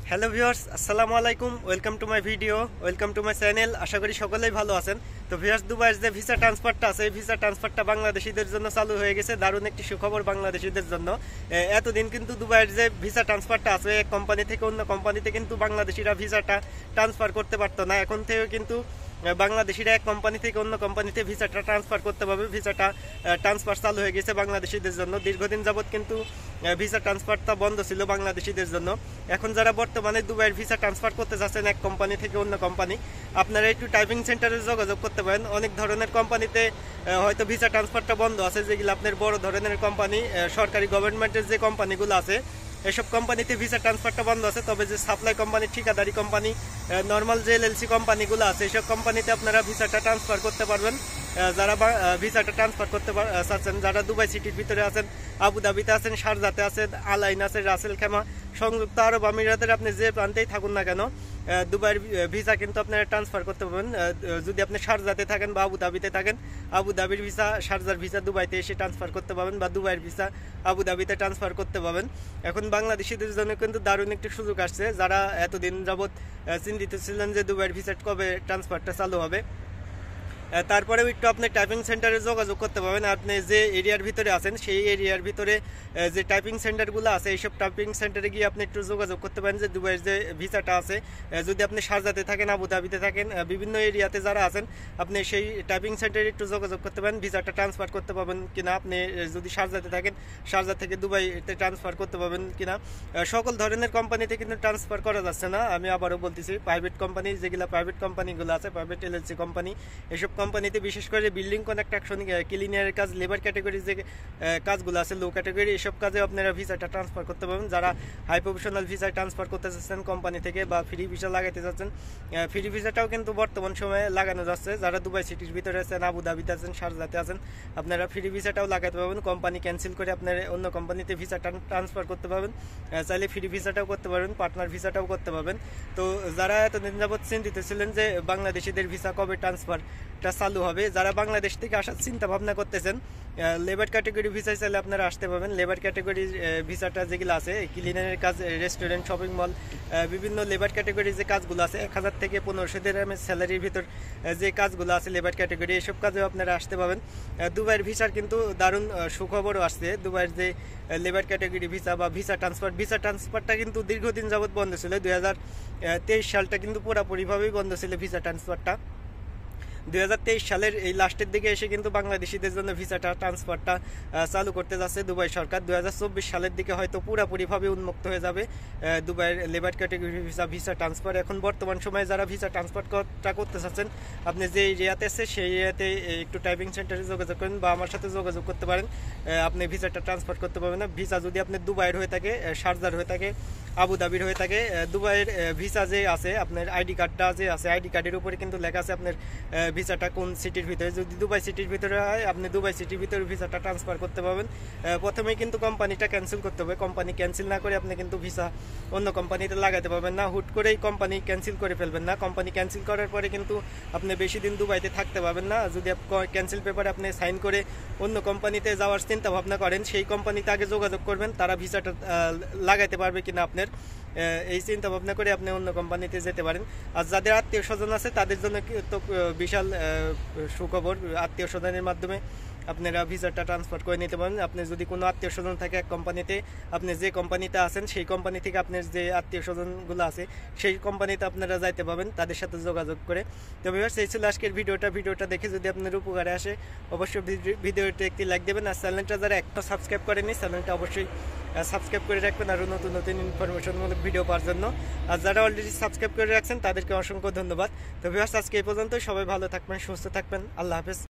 Hello viewers, আসসালামু আলাইকুম। Welcome to my video, welcome to my channel. আশা করি সকলেই ভালো আছেন। তো ভিউয়ার্স, দুবাইয়ের যে ভিসা ট্রান্সফারটা আছে, এই ভিসা ট্রান্সফারটা বাংলাদেশিদের জন্য চালু হয়ে গেছে। দারুণ একটি সুখবর বাংলাদেশিদের জন্য। এতদিন কিন্তু দুবাইয়ের যে ভিসা ট্রান্সফারটা আছে, এক কোম্পানি থেকে অন্য কোম্পানিতে কিন্তু বাংলাদেশিরা ভিসাটা ট্রান্সফার করতে পারতো না। এখন থেকে কিন্তু বাংলাদেশিরা এক কোম্পানি থেকে অন্য কোম্পানিতে ভিসাটা ট্রান্সফার করতে পারবে। ভিসাটা ট্রান্সফার চালু হয়ে গেছে বাংলাদেশিদের জন্য। দীর্ঘদিন যাবৎ কিন্তু ভিসা ট্রান্সফারটা বন্ধ ছিল বাংলাদেশিদের জন্য। এখন যারা বর্তমানে দুবাইয়ের ভিসা ট্রান্সফার করতে যাচ্ছেন এক কোম্পানি থেকে অন্য কোম্পানি, আপনারা একটু টাইপিং সেন্টারে যোগাযোগ করতে পারেন। অনেক ধরনের কোম্পানিতে হয়তো ভিসা ট্রান্সফারটা বন্ধ আছে, যেগুলো আপনার বড় ধরনের কোম্পানি, সরকারি গভর্নমেন্টের যে কোম্পানিগুলো আছে, এসব কোম্পানিতে ভিসা ট্রান্সফারটা বন্ধ আছে। তবে যে সাপ্লাই কোম্পানি, ঠিকাদারি কোম্পানি, নর্মাল যে এলএলসি কোম্পানিগুলো আছে, এইসব কোম্পানিতে আপনারা ভিসাটা ট্রান্সফার করতে পারবেন। যারা ভিসাটা ট্রান্সফার করতে চাচ্ছেন, যারা দুবাই সিটির ভিতরে আছেন, আবুধাবিতে আছেন, শারজাতে আছেন, আলাইন আছে, রাসেল খেমা, সংযুক্ত আরব আমিরাতের আপনি যে প্রান্তেই থাকুন না কেন, দুবাইয়ের ভিসা কিন্তু আপনারা ট্রান্সফার করতে পারবেন। যদি আপনি শারজাতে থাকেন বা আবুধাবিতে থাকেন, আবুধাবির ভিসা, শারজার ভিসা দুবাইতে এসে ট্রান্সফার করতে পারবেন, বা দুবাইয়ের ভিসা আবুধাবিতে ট্রান্সফার করতে পারবেন। এখন বাংলাদেশিদের জন্য কিন্তু দারুণ একটি সুযোগ আসছে। যারা এতদিন যাবৎ চিন্তিত ছিলেন যে দুবাইয়ের ভিসা কবে ট্রান্সফারটা চালু হবে, তারপরেও একটু আপনি টাইপিং সেন্টারে যোগাযোগ করতে পারবেন। আপনি যে এরিয়ার ভিতরে আছেন, সেই এরিয়ার ভিতরে যে টাইপিং সেন্টারগুলো আছে, এইসব টাইপিং সেন্টারে গিয়ে আপনি একটু যোগাযোগ করতে পারেন যে দুবাইয়ের যে ভিসাটা আছে, যদি আপনি শারজাতে থাকেন, আবুধাবিতে থাকেন, বিভিন্ন এরিয়াতে যারা আছেন, আপনি সেই টাইপিং সেন্টারে একটু যোগাযোগ করতে পারেন ভিসাটা ট্রান্সফার করতে পারবেন কিনা। আপনি যদি শারজাতে থাকেন, শারজা থেকে দুবাইতে ট্রান্সফার করতে পারবেন কিনা। সকল ধরনের কোম্পানিতে কিন্তু ট্রান্সফার করা যাচ্ছে না। আমি আবারও বলতেছি, প্রাইভেট কোম্পানি, যেগুলো প্রাইভেট কোম্পানিগুলো আছে, প্রাইভেট এলএলসি কোম্পানি, এসব কোম্পানিতে বিশেষ করে বিল্ডিং কনস্ট্রাকশন, ক্লিনিয়ারের কাজ, লেবার ক্যাটাগরি যে কাজগুলো আছে, লো ক্যাটাগরি, এসব কাজে আপনারা ভিসাটা ট্রান্সফার করতে পারবেন। যারা হাই প্রফেশনাল ভিসা ট্রান্সফার করতে চাচ্ছেন কোম্পানি থেকে, বা ফ্রি ভিসা লাগাতে চাচ্ছেন, ফ্রি ভিসাটাও কিন্তু বর্তমান সময়ে লাগানো যাচ্ছে। যারা দুবাই সিটির ভিতরে আছেন, আবুধাবিতে আছেন, শারজাতে আছেন, আপনারা ফ্রি ভিসাটাও লাগাতে পারবেন। কোম্পানি ক্যান্সেল করে আপনার অন্য কোম্পানিতে ভিসা ট্রান্সফার করতে পারবেন। চাইলে ফ্রি ভিসাটাও করতে পারবেন, পার্টনার ভিসাটাও করতে পারবেন। তো যারা এতদিন যাবৎ চিন্তিত ছিলেন যে বাংলাদেশিদের ভিসা কবে ট্রান্সফারটা চালু হবে, যারা বাংলাদেশ থেকে আসার চিন্তা ভাবনা করতেছেন, লেবার ক্যাটাগরি ভিসায় চাইলে আপনারা আসতে পারবেন। লেবার ক্যাটাগরি ভিসাটা যেগুলো আছে, ক্লিনারের কাজ, রেস্টুরেন্ট, শপিং মল, বিভিন্ন লেবার ক্যাটাগরি যে কাজগুলো আছে, 1000 থেকে 1500 দিরহামের স্যালারির ভিতর যে কাজগুলো আছে লেবার ক্যাটাগরি, এসব কাজেও আপনারা আসতে পারবেন। দুবাইয়ের ভিসার কিন্তু দারুণ সুখবরও আসছে। দুবাইয়ের যে লেবার ক্যাটাগরি ভিসা বা ভিসা ট্রান্সফারটা কিন্তু দীর্ঘদিন যাবৎ বন্ধ ছিল। 2023 সালটা কিন্তু পুরোপুরিভাবেই বন্ধ ছিল ভিসা ট্রান্সফারটা। 2023 সালের এই লাস্টের দিকে এসে কিন্তু বাংলাদেশিদের জন্য ভিসাটা ট্রান্সফারটা চালু করতে যাচ্ছে দুবাই সরকার। 2024 সালের দিকে হয়তো পুরোপুরিভাবে উন্মুক্ত হয়ে যাবে দুবাইয়ের লেবার ক্যাটাগরি ভিসা ট্রান্সফার। এখন বর্তমান সময়ে যারা ভিসা ট্রান্সফারটা করতে চাচ্ছেন, আপনি যে এরিয়াতে আছে সেই এরিয়াতে একটু টাইপিং সেন্টারে যোগাযোগ করেন বা আমার সাথে যোগাযোগ করতে পারেন। আপনি ভিসাটা ট্রান্সফার করতে পারবেন না। ভিসা যদি আপনার দুবাইয়ের হয়ে থাকে, শারজার হয়ে থাকে, আবুধাবির হয়ে থাকে, দুবাইয়ের ভিসা যে আছে, আপনার আইডি কার্ডটা যে আছে, আইডি কার্ডের উপরে কিন্তু লেখা আছে আপনার ভিসাটা কোন সিটির ভিতরে। যদি দুবাই সিটির ভিতরে হয়, আপনি দুবাই সিটির ভিতরে ভিসাটা ট্রান্সফার করতে পারবেন। প্রথমেই কিন্তু কোম্পানিটা ক্যান্সেল করতে হবে। কোম্পানি ক্যান্সেল না করে আপনি কিন্তু ভিসা অন্য কোম্পানিতে লাগাতে পারবেন না। হুট করেই কোম্পানি ক্যান্সেল করে ফেলবেন না। কোম্পানি ক্যান্সেল করার পরে কিন্তু আপনি বেশি দিন দুবাইতে থাকতে পারবেন না। যদি ক্যান্সেল পেপারে আপনি সাইন করে অন্য কোম্পানিতে যাওয়ার চিন্তা ভাবনা করেন, সেই কোম্পানিতে আগে যোগাযোগ করবেন, তারা ভিসাটা লাগাইতে পারবে কিনা আপনার, এই চিন্তা ভাবনা করে আপনি অন্য কোম্পানিতে যেতে পারেন। আর যাদের আত্মীয় স্বজন আছে, তাদের জন্য তো বিশাল সুখবর। আত্মীয় স্বজনের মাধ্যমে আপনারা ভিসাটা ট্রান্সফার করে নিতে পারেন। আপনি যদি কোনো আত্মীয় স্বজন থাকে এক কোম্পানিতে, আপনি যে কোম্পানিতে আছেন সেই কোম্পানি থেকে আপনার যে আত্মীয় স্বজনগুলো আছে সেই কোম্পানিতে আপনারা যাইতে পারবেন তাদের সাথে যোগাযোগ করে। তো ভিউয়ার্স, এই ছিল আজকের ভিডিওটা দেখে যদি আপনার উপকারে আসে, অবশ্যই ভিডিওতে একটি লাইক দেবেন। আর চ্যানেলটা যারা একটা সাবস্ক্রাইব করেনি, চ্যানেলটা অবশ্যই সাবস্ক্রাইব করে রাখবেন আরও নতুন নতুন ইনফরমেশনমূলক ভিডিও পাওয়ার জন্য। আর যারা অলরেডি সাবস্ক্রাইব করে রাখছেন তাদেরকে অসংখ্য ধন্যবাদ। তো ভিউয়ার্স, আজকে এই পর্যন্ত। সবাই ভালো থাকবেন, সুস্থ থাকবেন। আল্লাহ হাফেজ।